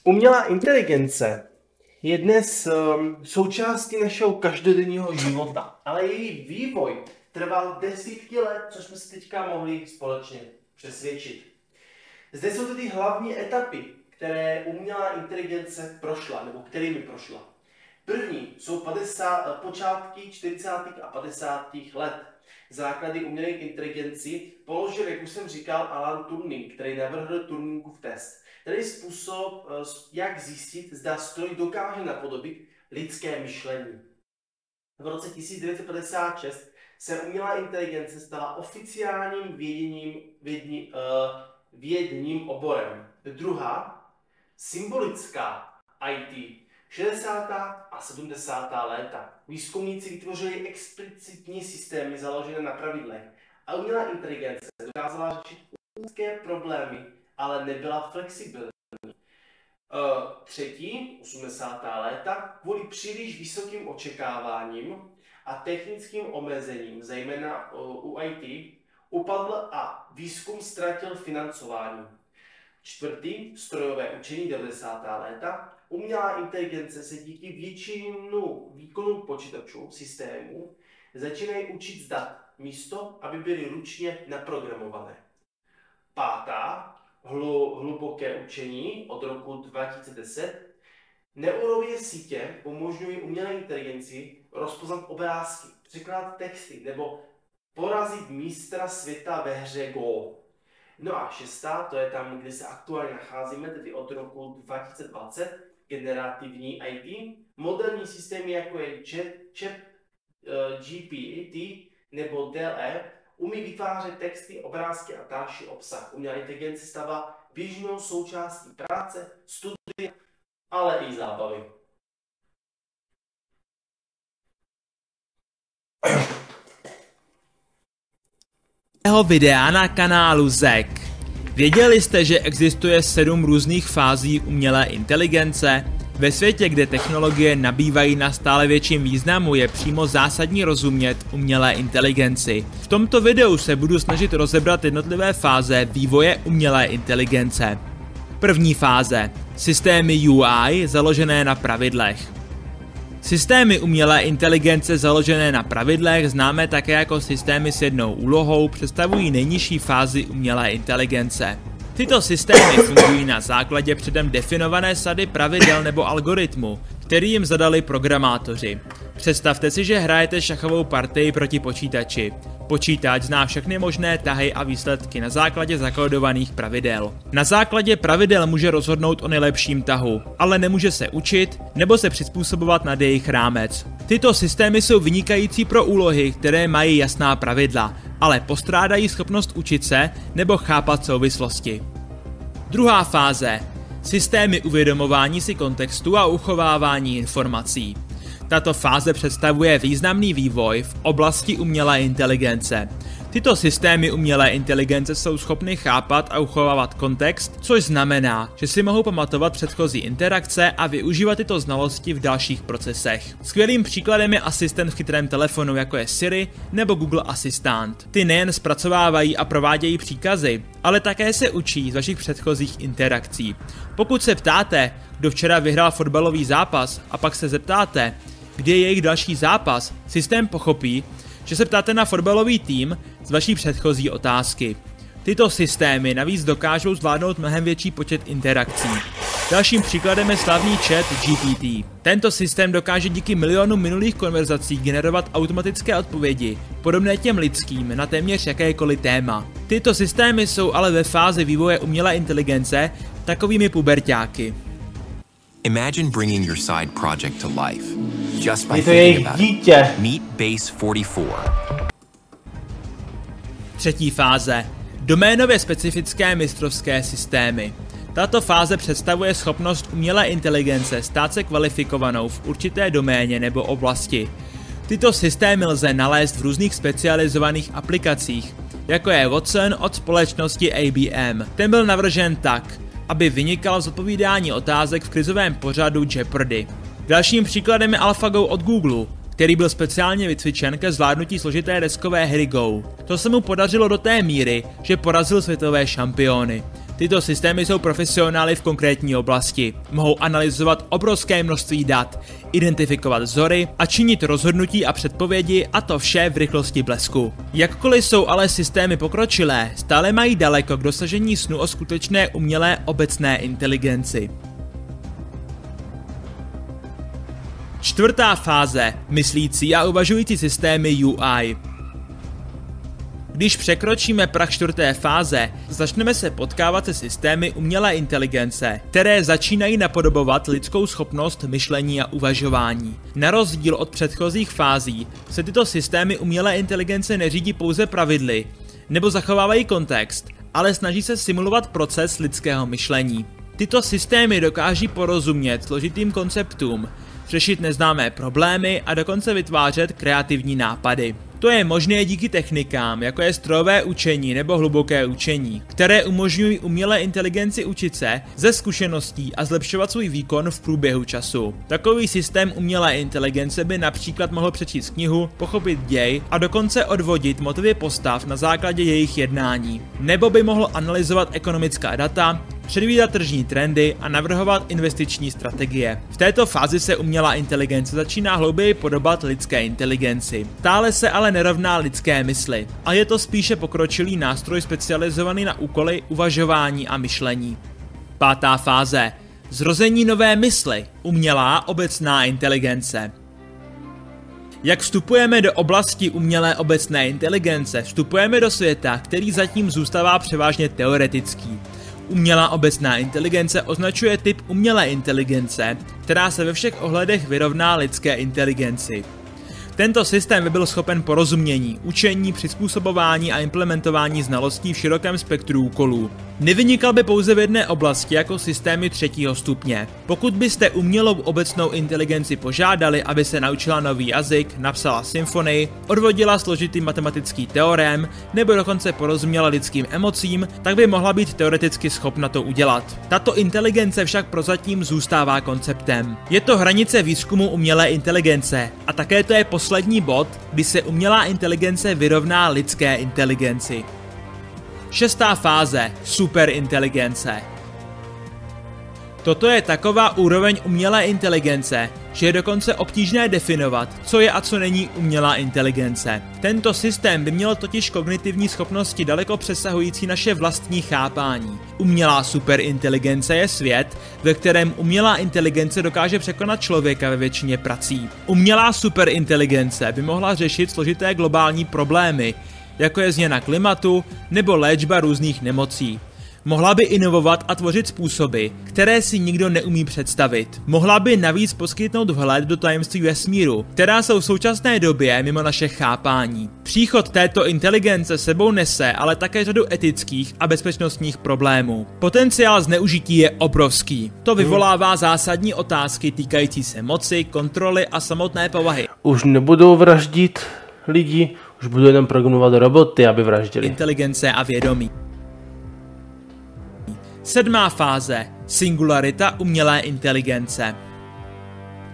Umělá inteligence je dnes součástí našeho každodenního života, ale její vývoj trval desítky let, což jsme si teďka mohli společně přesvědčit. Zde jsou tedy hlavní etapy, které umělá inteligence prošla, nebo kterými prošla. První jsou počátky 40. a 50. let. Základy umělé inteligenci položil, jak už jsem říkal, Alan Turing, který navrhl Turingův test. Tedy způsob, jak zjistit, zda stroj dokáže napodobit lidské myšlení. V roce 1956 se umělá inteligence stala oficiálním vědním oborem. Druhá, symbolická IT, 60. a 70. léta. Výzkumníci vytvořili explicitní systémy založené na pravidlech a umělá inteligence dokázala řešit úzké problémy, ale nebyla flexibilní. Třetí, 80. léta, kvůli příliš vysokým očekáváním a technickým omezením, zejména u IT, upadl a výzkum ztratil financování. Čtvrtý, strojové učení 90. léta, umělá inteligence se díky většinu výkonu počítačů systémů začínají učit z dat, místo aby byly ručně naprogramované. Pátá, hluboké učení od roku 2010, neuronové sítě umožňují umělé inteligenci rozpoznat obrázky, překládat texty nebo porazit mistra světa ve hře Go. No a šestá, to je tam, kde se aktuálně nacházíme, tedy od roku 2020, generativní IT, moderní systémy jako je GPT nebo DALL-E umí vytvářet texty, obrázky a další obsah. Umělá inteligence stává běžnou součástí práce, studia, ale i zábavy. Videa na kanálu ZEK. Věděli jste, že existuje 7 různých fází umělé inteligence? Ve světě, kde technologie nabývají na stále větším významu, je přímo zásadní rozumět umělé inteligenci. V tomto videu se budu snažit rozebrat jednotlivé fáze vývoje umělé inteligence. První fáze. Systémy UI založené na pravidlech. Systémy umělé inteligence založené na pravidlech, známé také jako systémy s jednou úlohou, představují nejnižší fázi umělé inteligence. Tyto systémy fungují na základě předem definované sady pravidel nebo algoritmu, který jim zadali programátoři. Představte si, že hrajete šachovou partii proti počítači. Počítač zná všechny možné tahy a výsledky na základě zakódovaných pravidel. Na základě pravidel může rozhodnout o nejlepším tahu, ale nemůže se učit nebo se přizpůsobovat nad jejich rámec. Tyto systémy jsou vynikající pro úlohy, které mají jasná pravidla, ale postrádají schopnost učit se nebo chápat souvislosti. Druhá fáze. Systémy uvědomování si kontextu a uchovávání informací. Tato fáze představuje významný vývoj v oblasti umělé inteligence. Tyto systémy umělé inteligence jsou schopny chápat a uchovávat kontext, což znamená, že si mohou pamatovat předchozí interakce a využívat tyto znalosti v dalších procesech. Skvělým příkladem je asistent v chytrém telefonu, jako je Siri nebo Google Asistent. Ty nejen zpracovávají a provádějí příkazy, ale také se učí z vašich předchozích interakcí. Pokud se ptáte, kdo včera vyhrál fotbalový zápas, a pak se zeptáte, kdy je jejich další zápas, systém pochopí, že se ptáte na fotbalový tým z vaší předchozí otázky. Tyto systémy navíc dokážou zvládnout mnohem větší počet interakcí. Dalším příkladem je slavný chat GPT. Tento systém dokáže díky milionům minulých konverzací generovat automatické odpovědi, podobné těm lidským na téměř jakékoliv téma. Tyto systémy jsou ale ve fázi vývoje umělé inteligence takovými puberťáky. Imagine bringing your side project to life. Just by thinking about it. Meet Base 44. Třetí fáze. Doménově specifické mistrovské systémy. Tato fáze představuje schopnost umělé inteligence stát se kvalifikovanou v určité doméně nebo oblasti. Tyto systémy lze nalézt v různých specializovaných aplikacích, jako je Watson od společnosti IBM. Ten byl navržen tak, aby vynikal z odpovídání otázek v krizovém pořadu Jeopardy. Dalším příkladem je AlphaGo od Google, který byl speciálně vycvičen ke zvládnutí složité deskové hry Go. To se mu podařilo do té míry, že porazil světové šampiony. Tyto systémy jsou profesionály v konkrétní oblasti. Mohou analyzovat obrovské množství dat, identifikovat vzory a činit rozhodnutí a předpovědi, a to vše v rychlosti blesku. Jakkoliv jsou ale systémy pokročilé, stále mají daleko k dosažení snu o skutečné umělé obecné inteligenci. Čtvrtá fáze. Myslící a uvažující systémy UI. Když překročíme prah čtvrté fáze, začneme se potkávat se systémy umělé inteligence, které začínají napodobovat lidskou schopnost myšlení a uvažování. Na rozdíl od předchozích fází se tyto systémy umělé inteligence neřídí pouze pravidly nebo zachovávají kontext, ale snaží se simulovat proces lidského myšlení. Tyto systémy dokáží porozumět složitým konceptům, řešit neznámé problémy a dokonce vytvářet kreativní nápady. To je možné díky technikám, jako je strojové učení nebo hluboké učení, které umožňují umělé inteligenci učit se ze zkušeností a zlepšovat svůj výkon v průběhu času. Takový systém umělé inteligence by například mohl přečíst knihu, pochopit děj a dokonce odvodit motivy postav na základě jejich jednání. Nebo by mohl analyzovat ekonomická data, předvídat tržní trendy a navrhovat investiční strategie. V této fázi se umělá inteligence začíná hlouběji podobat lidské inteligenci. Stále se ale nerovná lidské mysli a je to spíše pokročilý nástroj specializovaný na úkoly uvažování a myšlení. Pátá fáze. Zrození nové mysli. Umělá obecná inteligence. Jak vstupujeme do oblasti umělé obecné inteligence, vstupujeme do světa, který zatím zůstává převážně teoretický. Umělá obecná inteligence označuje typ umělé inteligence, která se ve všech ohledech vyrovná lidské inteligenci. Tento systém by byl schopen porozumění, učení, přizpůsobování a implementování znalostí v širokém spektru úkolů. Nevynikal by pouze v jedné oblasti jako systémy třetího stupně. Pokud byste umělou obecnou inteligenci požádali, aby se naučila nový jazyk, napsala symfonii, odvodila složitý matematický teorém nebo dokonce porozuměla lidským emocím, tak by mohla být teoreticky schopna to udělat. Tato inteligence však prozatím zůstává konceptem. Je to hranice výzkumu umělé inteligence a také to je poslední bod, kdy se umělá inteligence vyrovná lidské inteligenci. Šestá fáze. Superinteligence. Toto je taková úroveň umělé inteligence, že je dokonce obtížné definovat, co je a co není umělá inteligence. Tento systém by měl totiž kognitivní schopnosti daleko přesahující naše vlastní chápání. Umělá superinteligence je svět, ve kterém umělá inteligence dokáže překonat člověka ve většině prací. Umělá superinteligence by mohla řešit složité globální problémy, jako je změna klimatu nebo léčba různých nemocí. Mohla by inovovat a tvořit způsoby, které si nikdo neumí představit. Mohla by navíc poskytnout vhled do tajemství vesmíru, která jsou v současné době mimo naše chápání. Příchod této inteligence sebou nese ale také řadu etických a bezpečnostních problémů. Potenciál zneužití je obrovský. To vyvolává zásadní otázky týkající se moci, kontroly a samotné povahy. Už nebudou vraždit lidi, už budou jenom programovat roboty, aby vraždili. Inteligence a vědomí. Sedmá fáze. Singularita umělé inteligence.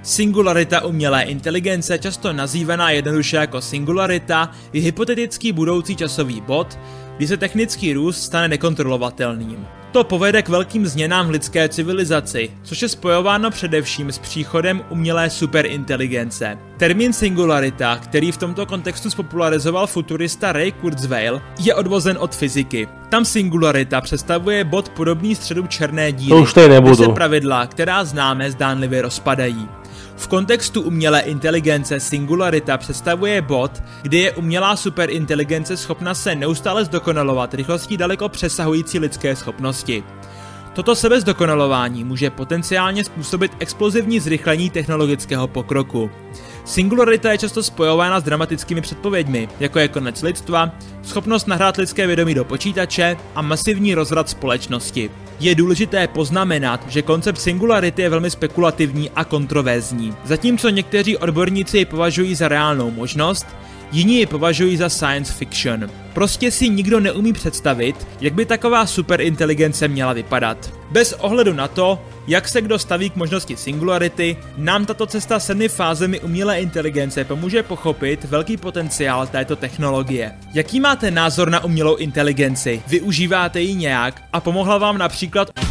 Singularita umělé inteligence, často nazývaná jednoduše jako singularita, je hypotetický budoucí časový bod, kdy se technický růst stane nekontrolovatelným. To povede k velkým změnám v lidské civilizaci, což je spojováno především s příchodem umělé superinteligence. Termín singularita, který v tomto kontextu spopularizoval futurista Ray Kurzweil, je odvozen od fyziky. Tam singularita představuje bod podobný středu černé díry, kde se pravidla, která známe, zdánlivě rozpadají. V kontextu umělé inteligence singularita představuje bod, kdy je umělá superinteligence schopna se neustále zdokonalovat rychlostí daleko přesahující lidské schopnosti. Toto sebezdokonalování může potenciálně způsobit explozivní zrychlení technologického pokroku. Singularita je často spojována s dramatickými předpověďmi, jako je konec lidstva, schopnost nahrát lidské vědomí do počítače a masivní rozvrat společnosti. Je důležité poznamenat, že koncept singularity je velmi spekulativní a kontroverzní. Zatímco někteří odborníci ji považují za reálnou možnost, jiní ji považují za science fiction. Prostě si nikdo neumí představit, jak by taková superinteligence měla vypadat. Bez ohledu na to, jak se kdo staví k možnosti singularity, nám tato cesta 7 fázemi umělé inteligence pomůže pochopit velký potenciál této technologie. Jaký máte názor na umělou inteligenci? Využíváte ji nějak a pomohla vám například